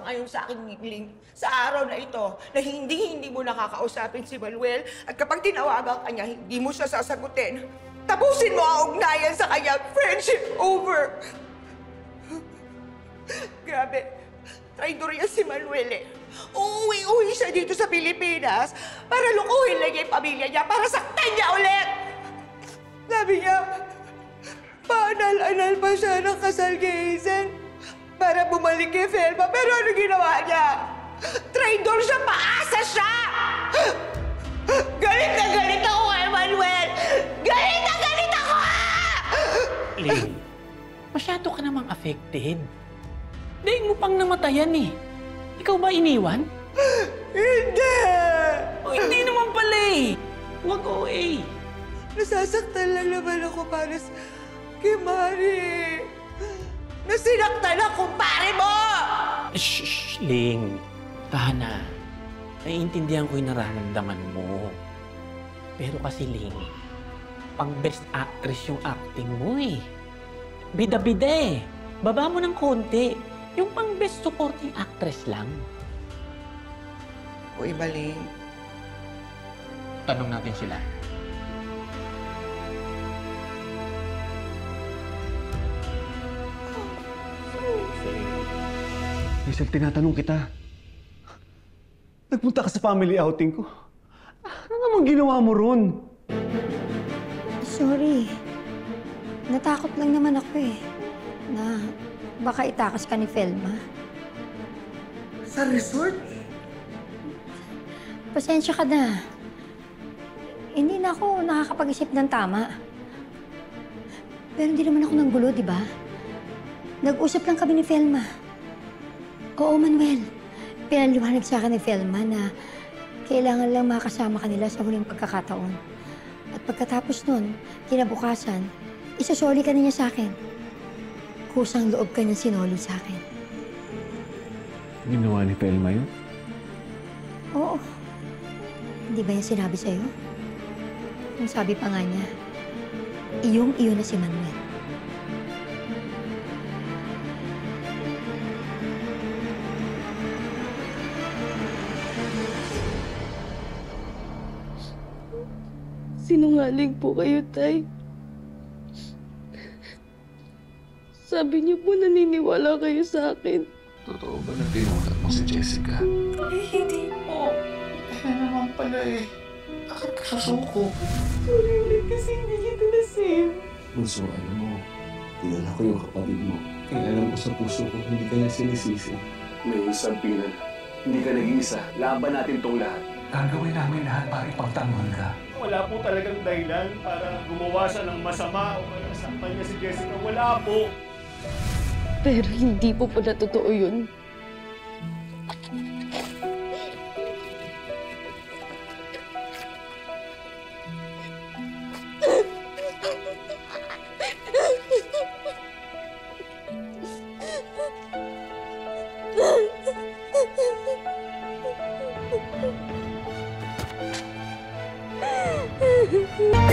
sang-ayon sa aking ngigling sa araw na ito na hindi mo nakakausapin si Manuel at kapag tinawagan ka niya, hindi mo siya sasagutin. Tapusin mo ang ugnayan sa kanya. Friendship over. Grabe. Traidor yan si Manuel eh. Uuwi siya dito sa Pilipinas para lukuhin lang yung pamilya niya, para saktan niya ulit. Sabi niya, paanal-anal pa siya ng kasal kay Hazel para bumalik kay Felma. Pero ano ginawa niya? Traidor siya, paasa siya! Galit na galit ako kay Manuel! Galit na galit ako! Ling, masyado ka namang affected. Daig mo pang namatayan eh. Ikaw ba iniwan? Hindi! O hindi naman pala eh. Huwag OA. Nasasaktan lang naman ako para kay Mari. Nasinaktan ang kumpare mo! Shh, Ling. Tahana. Naiintindihan ko yung nararamdaman mo. Pero kasi, Ling, pang best actress yung acting mo eh. Bida-bida eh. Baba mo ng konti. Yung pang best supporting actress lang. Uy, Baling. Tanong natin sila. Hazel, tinatanong kita. Nagpunta ka sa family outing ko. Ano namang ginawa mo ron? Sorry. Natakot lang naman ako eh. Na baka itakas ka ni Felma. Sa resort? Pasensya ka na. Hindi na ako nakakapag-isip ng tama. Pero hindi naman ako nanggulo, di ba? Nag-usap lang kami ni Felma. Oo, Manuel. Pinaliwanag sa akin ni Felma na kailangan lang makasama kanila sa huling pagkakataon. At pagkatapos nun, kinabukasan, isasoli ka na niya sa akin. Kusang loob ka niya sinoli sa akin. Ginawa ni Felma yun? Oo. Hindi ba yan sinabi sa'yo? Ang sabi pa nga niya, iyong-iyo na si Manuel. Sinungaling po kayo, Tay. Sabi niyo po naniniwala kayo sa akin. Totoo ba na tinukat mo si Jessica? Hindi po. Eh naman pala eh. Bakit ka susuko? Sorry, kasi hindi kita na-save. Bunso, alam mo, kilala ko yung kapatid mo. Kaya alam ko sa puso ko, hindi ka na sinisisi. May isang pinan. Hindi ka nag-iisa. Laban natin tong lahat. Gagawin namin lahat para ipagtanggol ka. Wala po talagang dahilan para gumawa siya ng masama o kaya saktan niya si Jessica. Wala po. Pero hindi po pala totoo yun. Thank you.